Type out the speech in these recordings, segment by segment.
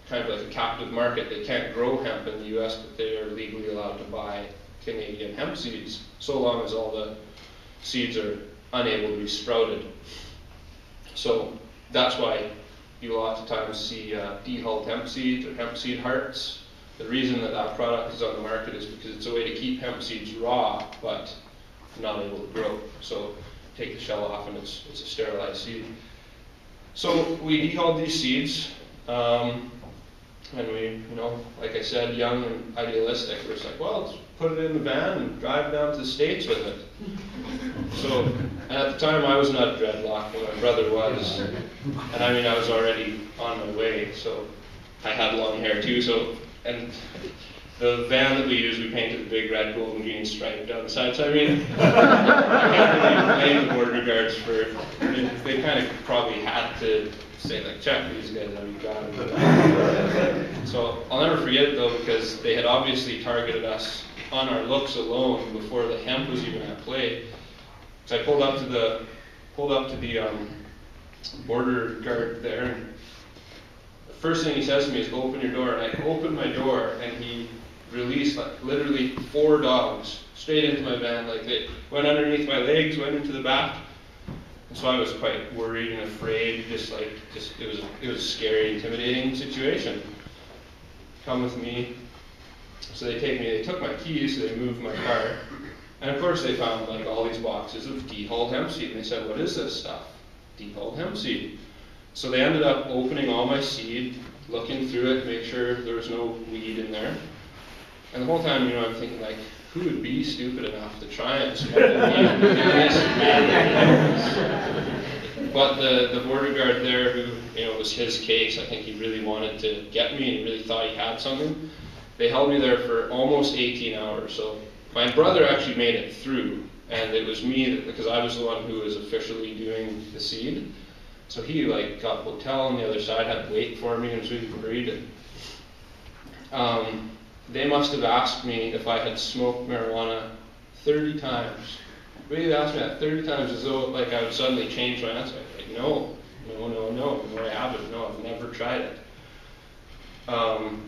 kind of like a captive market. They can't grow hemp in the US, but they are legally allowed to buy Canadian hemp seeds, so long as all the seeds are unable to be sprouted. So that's why you lots of times see dehulled hemp seeds or hemp seed hearts. The reason that that product is on the market is because it's a way to keep hemp seeds raw, but not able to grow. So take the shell off and it's a sterilized seed. So we dehulled these seeds, and we, like I said, young and idealistic, we're just like, well, let's put it in the van and drive down to the States with it. So, and at the time I was not a dreadlock, but my brother was, and I mean I was already on my way, so I had long hair too. So, and the van that we used, we painted a big red, gold, and green stripe down the side. So I mean, I can't really blame the border guards for. They kind of probably had to say like, check these guys out, you got them. So I'll never forget it though, because they had obviously targeted us on our looks alone before the hemp was even at play. So I pulled up to the border guard there, and the first thing he says to me is, "Open your door." And I opened my door, and he released like literally 4 dogs straight into my van. Like they went underneath my legs, went into the back. And so I was quite worried and afraid. It was a scary, intimidating situation. Come with me. So they took my keys, so they moved my car. And of course they found like all these boxes of dehulled hemp seed. And they said, "What is this stuff?" Dehulled hemp seed. So they ended up opening all my seed, looking through it, make sure there was no weed in there. And the whole time, I'm thinking like, who would be stupid enough to try and smoke weed? But the border guard there, who, it was his case, I think he really wanted to get me and really thought he had something. They held me there for almost 18 hours. So my brother actually made it through, and it was me, because I was the one who was officially doing the seed. So he got a hotel on the other side, had to wait for me, and was really worried. They must have asked me if I had smoked marijuana 30 times. They asked me that 30 times as though I would suddenly change my answer. Like, no, I haven't. No, I've never tried it. On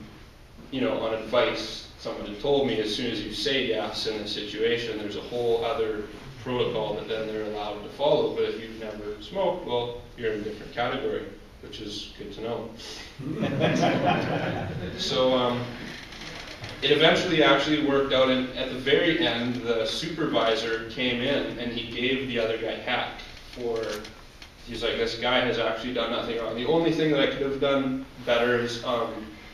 advice, someone had told me as soon as you say yes in this situation, there's a whole other protocol that then they're allowed to follow. But if you've never smoked, well, you're in a different category, which is good to know. So it eventually actually worked out, and at the very end, the supervisor came in and he gave the other guy heck for. He's like, this guy has actually done nothing wrong. The only thing that I could have done better is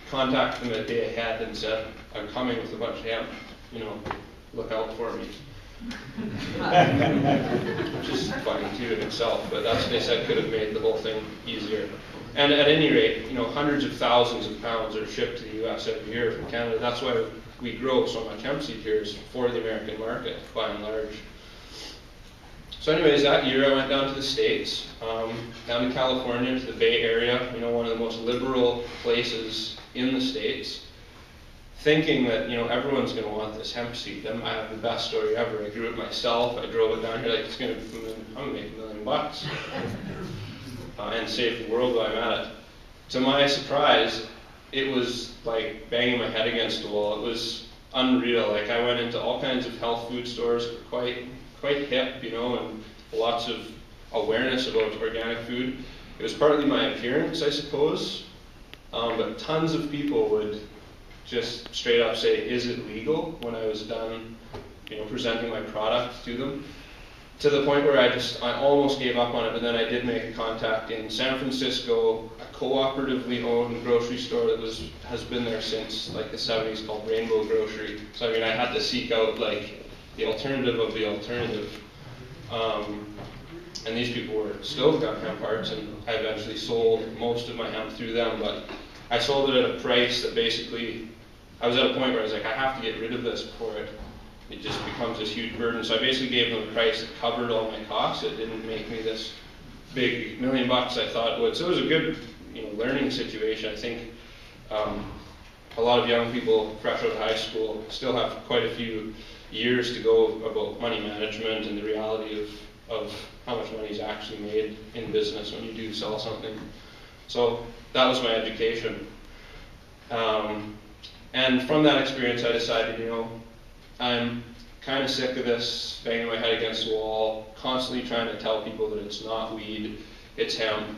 contact them a day ahead and said, "I'm coming with a bunch of hemp, look out for me." Which is funny too in itself, but that's what they said could have made the whole thing easier. And at any rate, hundreds of thousands of pounds are shipped to the US every year from Canada. That's why we grow so much hemp seed here, is for the American market, by and large. So anyways, that year I went down to the States, down to California, to the Bay Area, one of the most liberal places in the States, thinking that, everyone's going to want this hemp seed. I have the best story ever. I grew it myself. I drove it down here like, I'm going to make $1 million and save the world while I'm at it. To my surprise, it was like banging my head against the wall. It was unreal. I went into all kinds of health food stores, quite hip, and lots of awareness about organic food. It was partly my appearance, I suppose, but tons of people would just straight up say, "Is it legal?" when I was done, presenting my product to them. To the point where I almost gave up on it, but then I did make a contact in San Francisco, a cooperatively owned grocery store that has been there since the 70s, called Rainbow Grocery. So I had to seek out the alternative of the alternative. And these people were still got hemp hearts, and I eventually sold most of my hemp through them, but I sold it at a price that basically, I was at a point where I was like, I have to get rid of this before it just becomes this huge burden. So I basically gave them a price that covered all my costs. It didn't make me this big $1 million I thought it would. So it was a good learning situation. I think a lot of young people fresh out of high school still have quite a few years to go about money management and the reality of how much money is actually made in business when you do sell something. So that was my education. And from that experience, I decided, you know, I'm kind of sick of this, banging my head against the wall, constantly trying to tell people that it's not weed, it's hemp.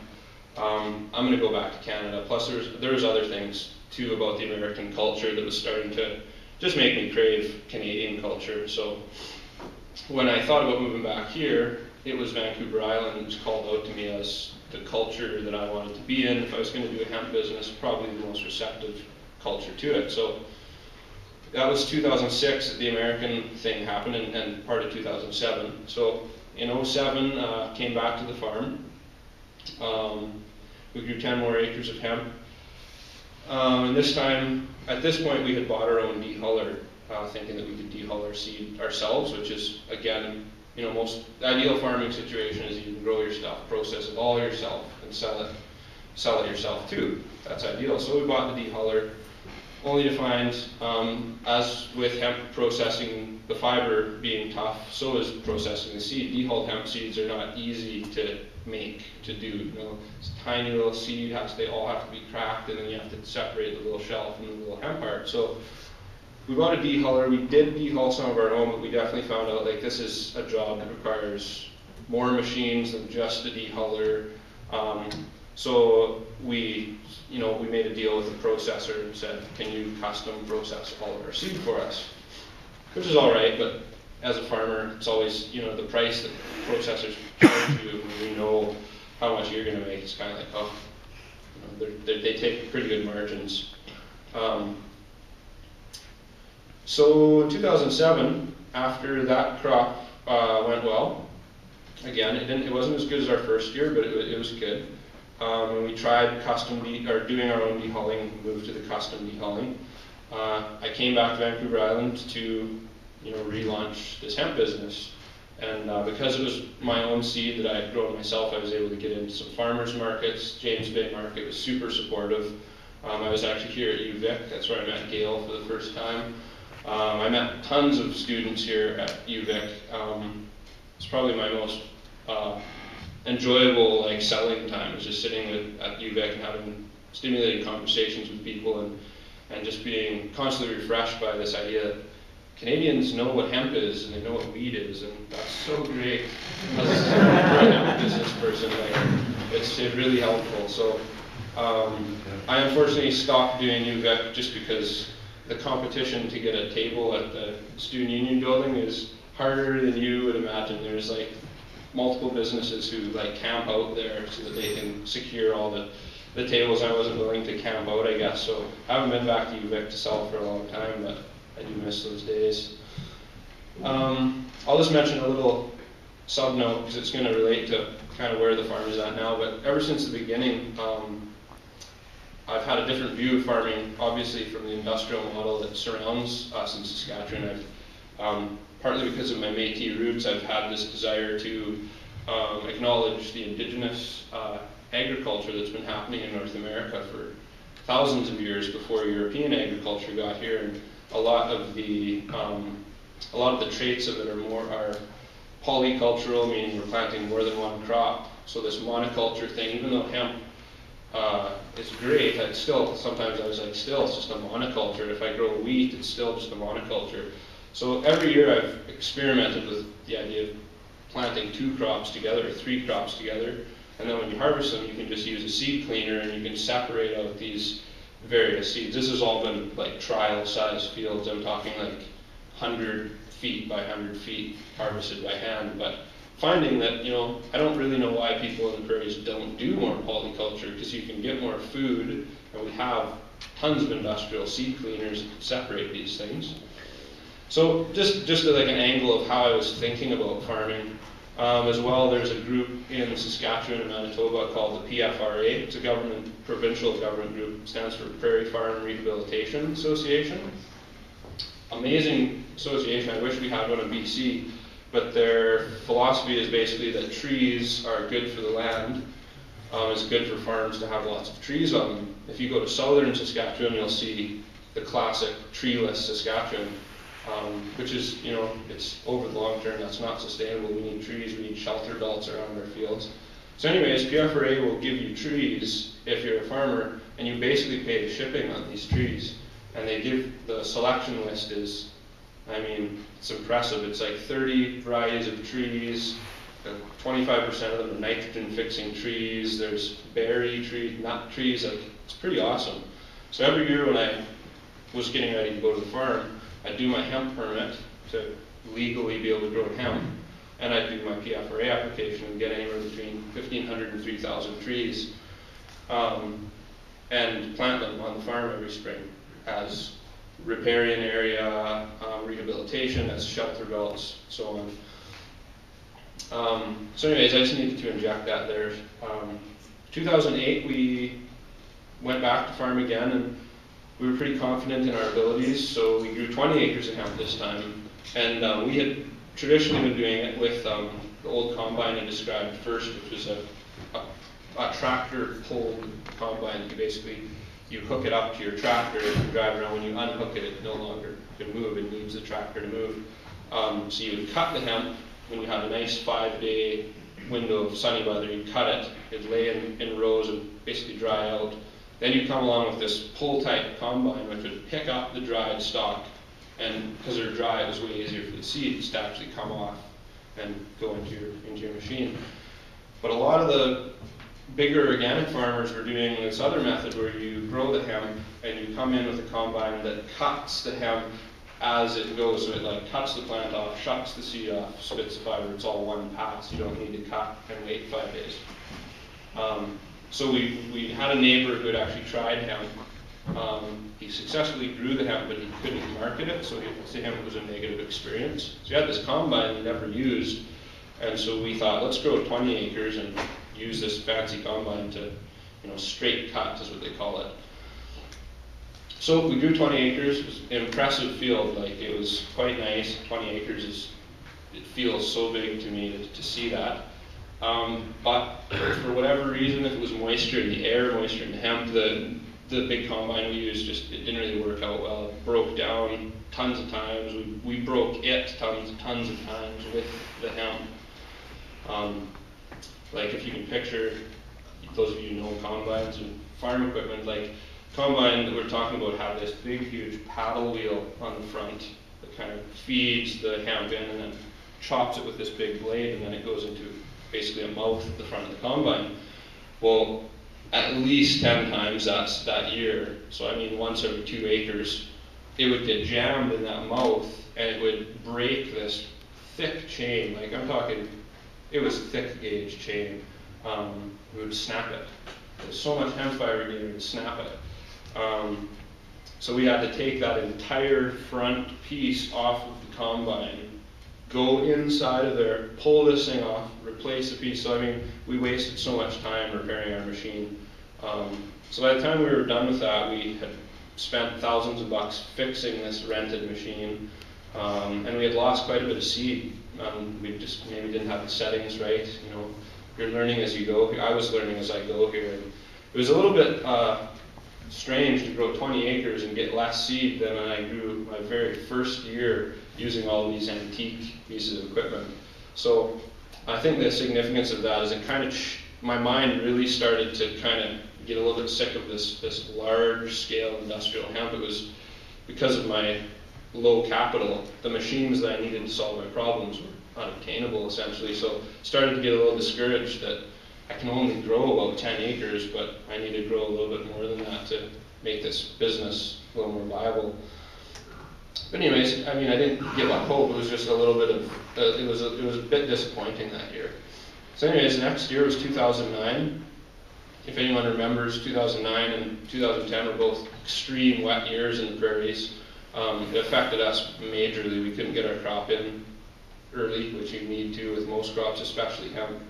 I'm going to go back to Canada. Plus, there was other things too about the American culture that was starting to just make me crave Canadian culture. So when I thought about moving back here, it was Vancouver Island that was called out to me as the culture that I wanted to be in. If I was going to do a hemp business, probably the most receptive culture to it. So that was 2006 that the American thing happened, and part of 2007. So in 07, came back to the farm. We grew 10 more acres of hemp. And this time, at this point, we had bought our own dehuller, thinking that we could dehull our seed ourselves, which is, again, you know, most ideal farming situation is you can grow your stuff, process it all yourself, and sell it yourself too. That's ideal. So we bought the dehuller, only to find, as with hemp processing, the fiber being tough, so is processing the seed. Dehulled hemp seeds are not easy to make, to do. You know, it's a tiny little seed, they all have to be cracked, and then you have to separate the little shell from the little hemp part. So we bought a dehuller. We did dehull some of our own, but we definitely found out like this is a job that requires more machines than just a dehuller. So we made a deal with the processor and said, can you custom process all of our seed for us? Which is all right, but as a farmer, it's always, you know, the price that processors charge you when you know how much you're going to make. It's kind of like, oh, you know, they take pretty good margins. So in 2007, after that crop went well, again, it wasn't as good as our first year, but it was good. And we tried doing our own dehulling, moved to the custom dehulling. I came back to Vancouver Island to, you know, relaunch this hemp business. And because it was my own seed that I had grown myself, I was able to get into some farmers markets. James Bay Market was super supportive. I was actually here at U-Vic. That's where I met Gail for the first time. I met tons of students here at U-Vic. It's probably my most enjoyable like selling time, was just sitting at U-Vic and having stimulating conversations with people and just being constantly refreshed by this idea that Canadians know what hemp is and they know what weed is, and that's so great. As a hemp business person, it's really helpful. So I unfortunately stopped doing U-Vic just because the competition to get a table at the Student Union building is harder than you would imagine. There's like multiple businesses who like camp out there so that they can secure all the tables. I wasn't willing to camp out, I guess, so I haven't been back to U-Vic to sell for a long time, but I do miss those days. I'll just mention a little sub-note because it's going to relate to kind of where the farm is at now, but ever since the beginning, I've had a different view of farming, obviously from the industrial model that surrounds us in Saskatchewan. Partly because of my Métis roots, I've had this desire to acknowledge the Indigenous agriculture that's been happening in North America for thousands of years before European agriculture got here, and a lot of the traits of it are polycultural, meaning we're planting more than one crop. So this monoculture thing, even though hemp is great, sometimes I was like, still, it's just a monoculture. If I grow wheat, it's still just a monoculture. So every year I've experimented with the idea of planting 2 crops together, or 3 crops together, and then when you harvest them, you can just use a seed cleaner and you can separate out these various seeds. This has all been like trial-sized fields. I'm talking like 100 feet by 100 feet harvested by hand, but finding that, you know, I don't really know why people in the prairies don't do more polyculture, because you can get more food, and we have tons of industrial seed cleaners that can separate these things. So just like an angle of how I was thinking about farming. As well, there's a group in Saskatchewan and Manitoba called the PFRA. It's a provincial government group. It stands for Prairie Farm Rehabilitation Association. Amazing association. I wish we had one in BC, but their philosophy is basically that trees are good for the land. It's good for farms to have lots of trees on them. If you go to southern Saskatchewan, you'll see the classic treeless Saskatchewan. Which is, you know, it's over the long term, that's not sustainable. We need trees, we need shelter belts around our fields. So anyways, PFRA will give you trees if you're a farmer, and you basically pay the shipping on these trees. And they give, the selection list is, I mean, it's impressive. It's like 30 varieties of trees, 25% of them are nitrogen fixing trees, there's berry trees, nut trees, like, it's pretty awesome. So every year when I was getting ready to go to the farm, I'd do my hemp permit to legally be able to grow hemp, and I'd do my PFRA application and get anywhere between 1,500 and 3,000 trees, and plant them on the farm every spring as riparian area, rehabilitation, as shelter belts, so on. So anyways, I just needed to inject that there. 2008, we went back to farm again, and we were pretty confident in our abilities, so we grew 20 acres of hemp this time. And we had traditionally been doing it with the old combine I described first, which was a tractor-pulled combine. You hook it up to your tractor and drive around. When you unhook it, it no longer can move. It needs the tractor to move. So you would cut the hemp. When you had a nice 5-day window of sunny weather, you'd cut it. It'd lay in rows and basically dry out. Then you'd come along with this pull-type combine, which would pick up the dried stalk. And because they're dry, it was way easier for the seeds to actually come off and go into your machine. But a lot of the bigger organic farmers were doing this other method where you grow the hemp and you come in with a combine that cuts the hemp as it goes. So it like cuts the plant off, shucks the seed off, spits the fiber. It's all one pass. You don't need to cut and wait 5 days. So we had a neighbor who had actually tried hemp. He successfully grew the hemp, but he couldn't market it, so to him it was a negative experience. So he had this combine he never used, and so we thought, let's grow 20 acres and use this fancy combine to, straight cut is what they call it. So we grew 20 acres. It was an impressive field. Like, it was quite nice. 20 acres it feels so big to me to see that. But for whatever reason, if it was moisture in the air, moisture in the hemp, the big combine we used it didn't really work out well. It broke down tons of times. We broke it tons of times with the hemp. Like, if you can picture, those of you who know combines and farm equipment, like combine that we're talking about had this big huge paddle wheel on the front that kind of feeds the hemp in and then chops it with this big blade, and then it goes into basically a mouth at the front of the combine. Well, at least 10 times that year, so I mean once every 2 acres, it would get jammed in that mouth and it would break this thick chain. Like, I'm talking, it was thick gauge chain. We would snap it. There's so much hemp fiber in it, we would snap it. So we had to take that entire front piece off of the combine, go inside of there, pull this thing off, replace the piece. So I mean, we wasted so much time repairing our machine. So by the time we were done with that, we had spent thousands of bucks fixing this rented machine, and we had lost quite a bit of seed. We just maybe didn't have the settings right. You're learning as you go. I was learning as I go here. And it was a little bit strange to grow 20 acres and get less seed than when I grew my very first year using all these antique pieces of equipment. So I think the significance of that is it kind of, my mind really started to kind of get a little bit sick of this large scale industrial hemp. It was because of my low capital. The machines that I needed to solve my problems were unobtainable essentially. So started to get a little discouraged that I can only grow about 10 acres, but I need to grow a little bit more than that to make this business a little more viable. But anyways, I mean, I didn't give up hope. It was just a little bit of, it was a bit disappointing that year. So anyways, the next year was 2009. If anyone remembers, 2009 and 2010 were both extreme wet years in the prairies. It affected us majorly. We couldn't get our crop in early, which you need to with most crops, especially hemp.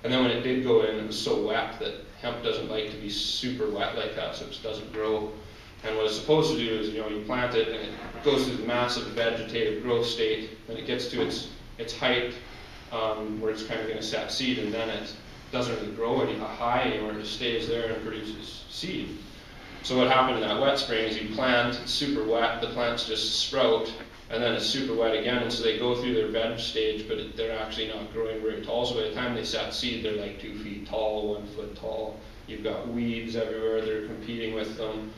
And then when it did go in, it was so wet that hemp doesn't like to be super wet like that, so it doesn't grow. And what it's supposed to do is, you plant it and it goes through the massive vegetative growth state, and it gets to its height where it's kind of going to set seed, and then it doesn't really grow high anymore. It just stays there and produces seed. So what happened in that wet spring is you plant, it's super wet, the plants just sprout, and then it's super wet again, and so they go through their veg stage, but they're actually not growing very tall. So by the time they set seed, they're like 2 feet tall, 1 foot tall. You've got weeds everywhere, they're competing with them.